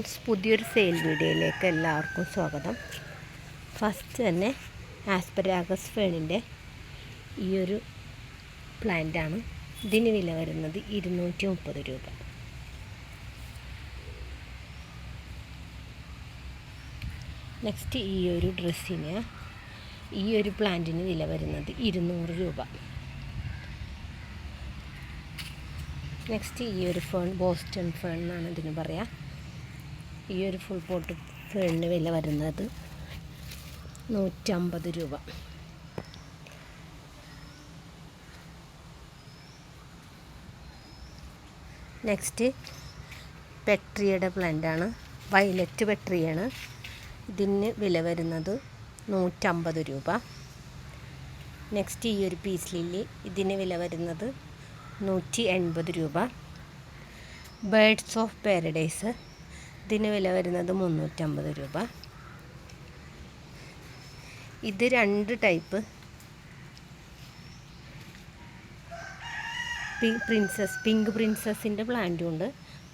പുതിയൊരു സെയിൽ വീഡിയോയിലേക്ക് എല്ലാവർക്കും സ്വാഗതം. ഫസ്റ്റ് തന്നെ ആസ്പരാഗസ് ഫേണിൻ്റെ ഈ ഒരു പ്ലാന്റാണ്. ഇതിന് വില വരുന്നത് 230 രൂപ. നെക്സ്റ്റ് ഈ ഒരു ഡ്രസ്സിന് ഈ ഒരു പ്ലാന്റിന് വില വരുന്നത് 200 രൂപ. നെക്സ്റ്റ് ഈ ഒരു ഫേൺ ബോസ്റ്റൺ ഫേൺ എന്നാണ് ഇതിന് പറയുക. ഈ ഒരു ഫുൾ പോട്ട് ഫേണിന് വില വരുന്നത് 150 രൂപ. നെക്സ്റ്റ് പെട്രിയുടെ പ്ലാന്റാണ്. വയലറ്റ് പെട്രിയാണ്. ഇതിന് വില വരുന്നത് 150 രൂപ. നെക്സ്റ്റ് ഈ ഒരു പീസ് ലില്ലി, ഇതിന് വില വരുന്നത് 180 രൂപ. ബേർഡ്സ് ഓഫ് പാരഡൈസ്, ഇതിന് വില വരുന്നത് 350 രൂപ. ഇത് രണ്ട് ടൈപ്പ് പിങ്ക് പ്രിൻസസിൻ്റെ പ്ലാന്റും ഉണ്ട്,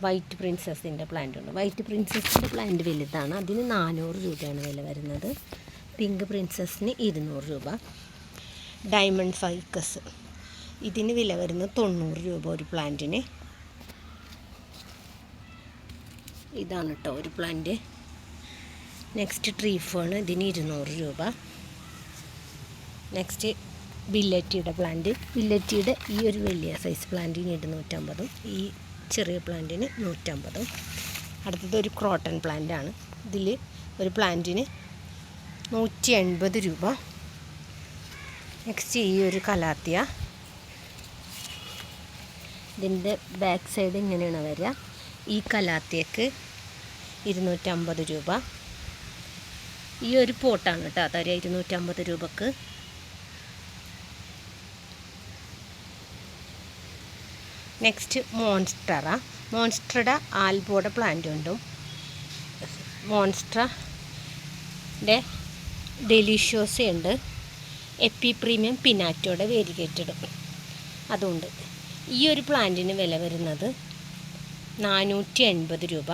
വൈറ്റ് പ്രിൻസസിൻ്റെ പ്ലാന്റും ഉണ്ട്. വൈറ്റ് പ്രിൻസസിൻ്റെ പ്ലാന്റ് വലുതാണ്, അതിന് 400 രൂപയാണ് വില വരുന്നത്. പിങ്ക് പ്രിൻസസിന് 200 രൂപ. ഡയമണ്ട് ഫൈക്കസ്, ഇതിന് വില വരുന്നത് 90 രൂപ ഒരു പ്ലാന്റിന്. ഇതാണ് കേട്ടോ ഒരു പ്ലാന്റ്. നെക്സ്റ്റ് ട്രീ ഫേൺ, ഇതിന് 200 രൂപ. Next ബില്ലറ്റിയുടെ plant. ബില്ലറ്റിയുടെ ഈ ഒരു വലിയ സൈസ് പ്ലാന്റിന് 250, ഈ ചെറിയ പ്ലാന്റിന് 150. അടുത്തത് ഒരു ക്രോട്ടൺ പ്ലാന്റാണ്. ഇതിൽ ഒരു പ്ലാന്റിന് 180 രൂപ. നെക്സ്റ്റ് ഈ ഒരു കലാത്തിയ, ഇതിൻ്റെ ബാക്ക് സൈഡ് ഇങ്ങനെയാണ് വരിക. ഈ കലാത്തിയക്ക് 250 രൂപ. ഈ ഒരു പോട്ടാണ് കേട്ടോ തരിക 250 രൂപക്ക്. നെക്സ്റ്റ് മോൺസ്റ്ററുടെ ആൽബോയുടെ പ്ലാന്റ് ഉണ്ടും, മോൺസ്റ്ററിൻ്റെ ഡെലിഷ്യോസ് ഉണ്ട്, എപ്പി പ്രീമിയം പിനാറ്റോയുടെ വേരിഗേറ്റഡ് അതുണ്ട്. ഈ ഒരു പ്ലാന്റിന് വില വരുന്നത് 480 രൂപ.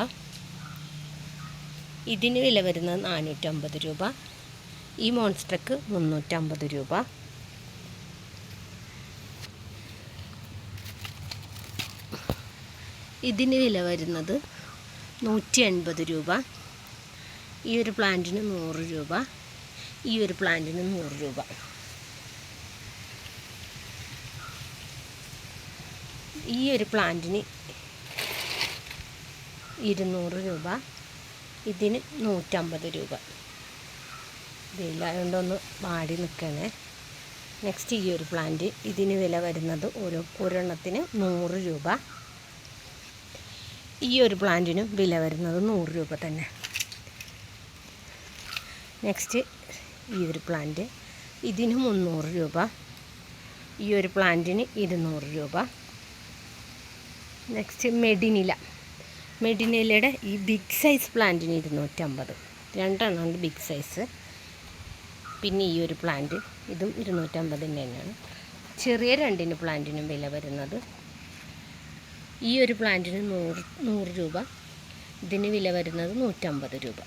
ഇതിന് വില വരുന്നത് 450 രൂപ. ഈ മോൺസ്റ്റർക്ക് 350 രൂപ. ഇതിന് വില വരുന്നത് 180 രൂപ. ഈ ഒരു പ്ലാന്റിന് 100 രൂപ. ഈ ഒരു പ്ലാന്റിന് 100 രൂപ. ഈ ഒരു പ്ലാന്റിന് 200 രൂപ. ഇതിന് 150 രൂപ. വെയിലായതുകൊണ്ടൊന്ന് വാടി നിൽക്കണേ. നെക്സ്റ്റ് ഈ ഒരു പ്ലാന്റ്, ഇതിന് വില വരുന്നത് ഒരെണ്ണത്തിന് 100 രൂപ. ഈ ഒരു പ്ലാന്റിനും വില വരുന്നത് 100 രൂപ തന്നെ. നെക്സ്റ്റ് ഈ ഒരു പ്ലാന്റ്, ഇതിന് 300 രൂപ. ഈ ഒരു പ്ലാന്റിന് 200 രൂപ. നെക്സ്റ്റ് മെഡിനിലയുടെ ഈ ബിഗ് സൈസ് പ്ലാന്റിന് 250, രണ്ടെണ്ണമുണ്ട് ബിഗ് സൈസ്. പിന്നെ ഈ ഒരു പ്ലാന്റ്, ഇതും 250 തന്നെയാണ്. ചെറിയ രണ്ടിന് പ്ലാന്റിനും വില വരുന്നത്, ഈ ഒരു പ്ലാന്റിന് 100 രൂപ. ഇതിന് വില വരുന്നത് 150 രൂപ.